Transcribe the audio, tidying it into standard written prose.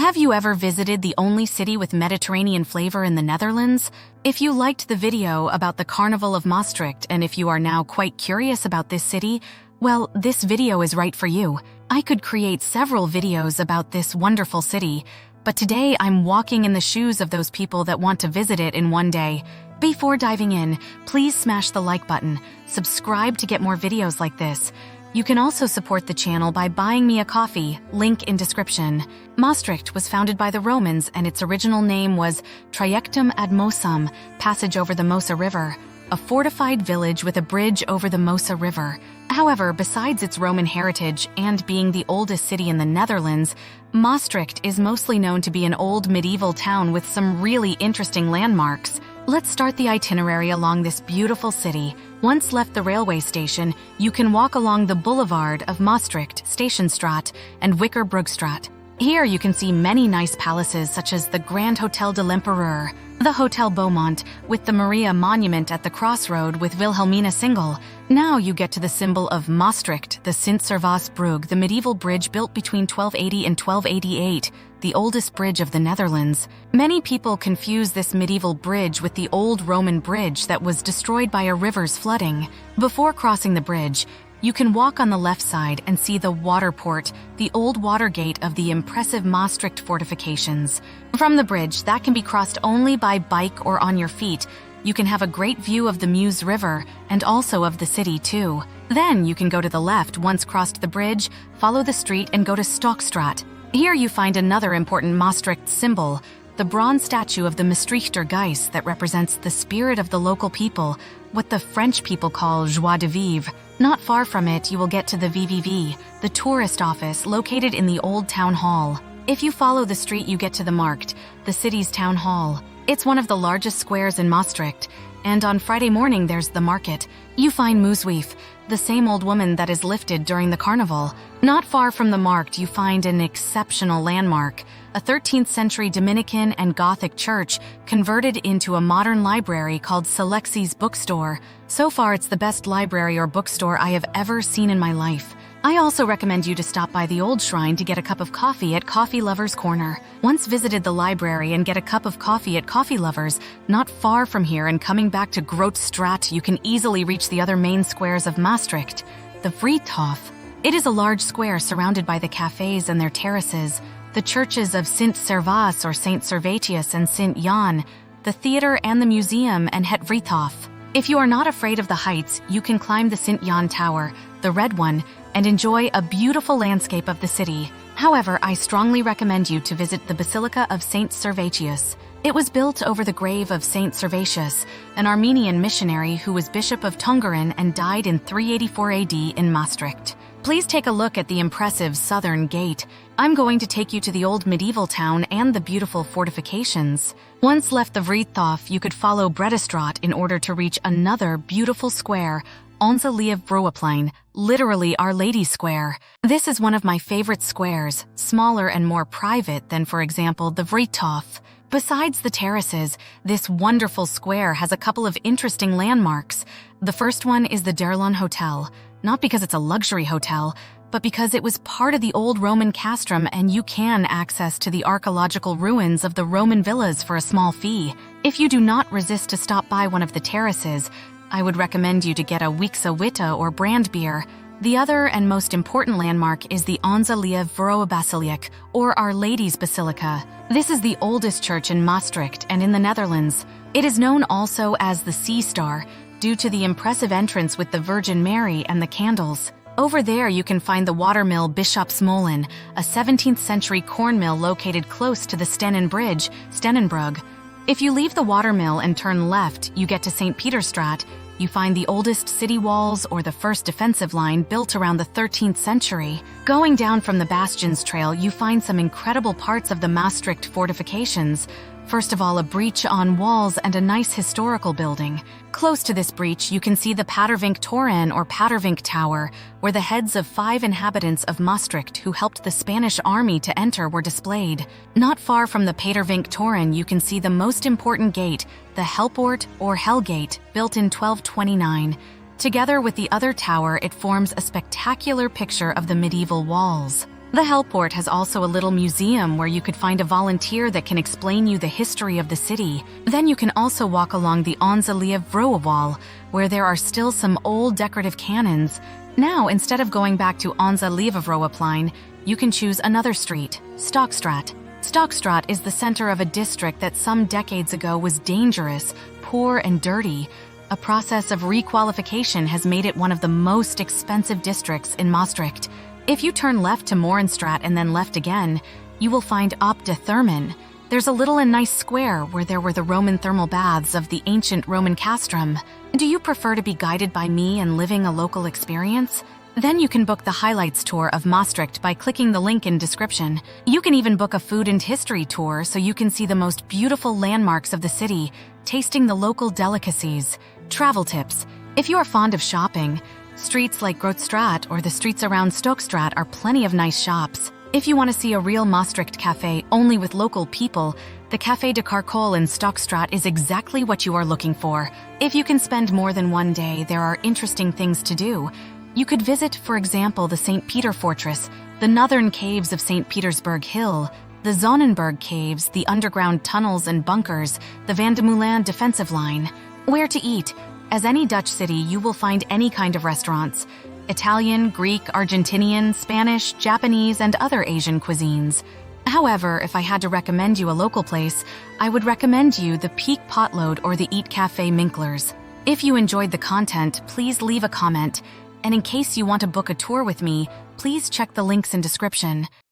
Have you ever visited the only city with Mediterranean flavor in the Netherlands? If you liked the video about the Carnival of Maastricht and if you are now quite curious about this city, well, this video is right for you. I could create several videos about this wonderful city, but today I'm walking in the shoes of those people that want to visit it in one day. Before diving in, please smash the like button, subscribe to get more videos like this. You can also support the channel by buying me a coffee, link in description. Maastricht was founded by the Romans and its original name was Trajectum ad Mosum, passage over the Mosa River, a fortified village with a bridge over the Mosa River. However, besides its Roman heritage and being the oldest city in the Netherlands, Maastricht is mostly known to be an old medieval town with some really interesting landmarks. Let's start the itinerary along this beautiful city. Once left the railway station, you can walk along the boulevard of Maastricht, Stationstraat, and Wickerbroekstraat. Here you can see many nice palaces such as the Grand Hotel de l'Empereur, the Hotel Beaumont, with the Maria Monument at the crossroad with Wilhelmina Single. Now you get to the symbol of Maastricht, the Sint-Servaasbrug, the medieval bridge built between 1280 and 1288, the oldest bridge of the Netherlands. Many people confuse this medieval bridge with the old Roman bridge that was destroyed by a river's flooding. Before crossing the bridge, you can walk on the left side and see the Waterpoort, the old water gate of the impressive Maastricht fortifications. From the bridge, that can be crossed only by bike or on your feet. You can have a great view of the Meuse River and also of the city too. Then you can go to the left once crossed the bridge, follow the street and go to Stokstraat. Here you find another important Maastricht symbol, the bronze statue of the Maastrichter Geist that represents the spirit of the local people, what the French people call joie de vivre. Not far from it, you will get to the VVV, the tourist office located in the old town hall. If you follow the street, you get to the Markt, the city's town hall. It's one of the largest squares in Maastricht, and on Friday morning there's the market. You find Moeswief, the same old woman that is lifted during the carnival. Not far from the Markt, you find an exceptional landmark, a 13th century Dominican and Gothic church converted into a modern library called Selectie's Bookstore. So far, it's the best library or bookstore I have ever seen in my life. I also recommend you to stop by the old shrine to get a cup of coffee at Coffee Lovers Corner. Once visited the library and get a cup of coffee at Coffee Lovers, not far from here and coming back to Grootstraat, you can easily reach the other main squares of Maastricht, the Vrijdhof. It is a large square surrounded by the cafes and their terraces, the churches of Sint Servaas or Saint Servatius and Sint Jan, the theater and the museum and Het Vrijdhof. If you are not afraid of the heights, you can climb the Sint Jan Tower, the red one, and enjoy a beautiful landscape of the city. However, I strongly recommend you to visit the Basilica of Saint Servatius. It was built over the grave of Saint Servatius, an Armenian missionary who was Bishop of Tongeren and died in 384 AD in Maastricht. Please take a look at the impressive southern gate. I'm going to take you to the old medieval town and the beautiful fortifications. Once left the Vrijdhof, you could follow Bredestraat in order to reach another beautiful square, Onze Lieve-Vrouwenplein, literally Our Lady Square. This is one of my favorite squares, smaller and more private than, for example, the Vrijdhof. Besides the terraces, this wonderful square has a couple of interesting landmarks. The first one is the Derlon Hotel, not because it's a luxury hotel, but because it was part of the old Roman castrum and you can access to the archaeological ruins of the Roman villas for a small fee. If you do not resist to stop by one of the terraces, I would recommend you to get a Wiekse Witte or brand beer. The other and most important landmark is the Onze Lieve-Vrouwenbasiliek, or Our Lady's Basilica. This is the oldest church in Maastricht and in the Netherlands. It is known also as the Sea Star, due to the impressive entrance with the Virgin Mary and the candles. Over there you can find the watermill Bischopsmolen, a 17th century corn mill located close to the Stenen Bridge, Steenenbrug. If you leave the watermill and turn left, you get to St. Peterstraat. You find the oldest city walls or the first defensive line built around the 13th century. Going down from the Bastions Trail, you find some incredible parts of the Maastricht fortifications. First of all, a breach on walls and a nice historical building. Close to this breach, you can see the Patervink Toren or Patervink Tower, where the heads of 5 inhabitants of Maastricht who helped the Spanish army to enter were displayed. Not far from the Patervink Toren, you can see the most important gate, the Helpoort or Hell Gate, built in 1229. Together with the other tower, it forms a spectacular picture of the medieval walls. The Hellport has also a little museum where you could find a volunteer that can explain you the history of the city. Then you can also walk along the Onze Lieve Wall, where there are still some old decorative cannons. Now, instead of going back to Onze Lieve you can choose another street, Stokstraat. Stokstraat is the center of a district that some decades ago was dangerous, poor, and dirty. A process of requalification has made it one of the most expensive districts in Maastricht. If you turn left to Morenstraat and then left again, you will find Op de Thermen. There's a little and nice square where there were the Roman thermal baths of the ancient Roman castrum. Do you prefer to be guided by me and living a local experience? Then you can book the highlights tour of Maastricht by clicking the link in description. You can even book a food and history tour so you can see the most beautiful landmarks of the city, tasting the local delicacies. Travel tips. If you are fond of shopping, streets like Grootstraat or the streets around Stokstraat are plenty of nice shops. If you want to see a real Maastricht cafe only with local people, the Café de Caracol in Stokstraat is exactly what you are looking for. If you can spend more than one day, there are interesting things to do. You could visit, for example, the St. Peter Fortress, the northern caves of St. Petersburg Hill, the Zonnenberg Caves, the underground tunnels and bunkers, the Van de Moulin defensive line. Where to eat? As any Dutch city, you will find any kind of restaurants: Italian, Greek, Argentinian, Spanish, Japanese, and other Asian cuisines. However, if I had to recommend you a local place, I would recommend you the Peak Potlood or the Eat Cafe Minklers. If you enjoyed the content, please leave a comment, and in case you want to book a tour with me, please check the links in description.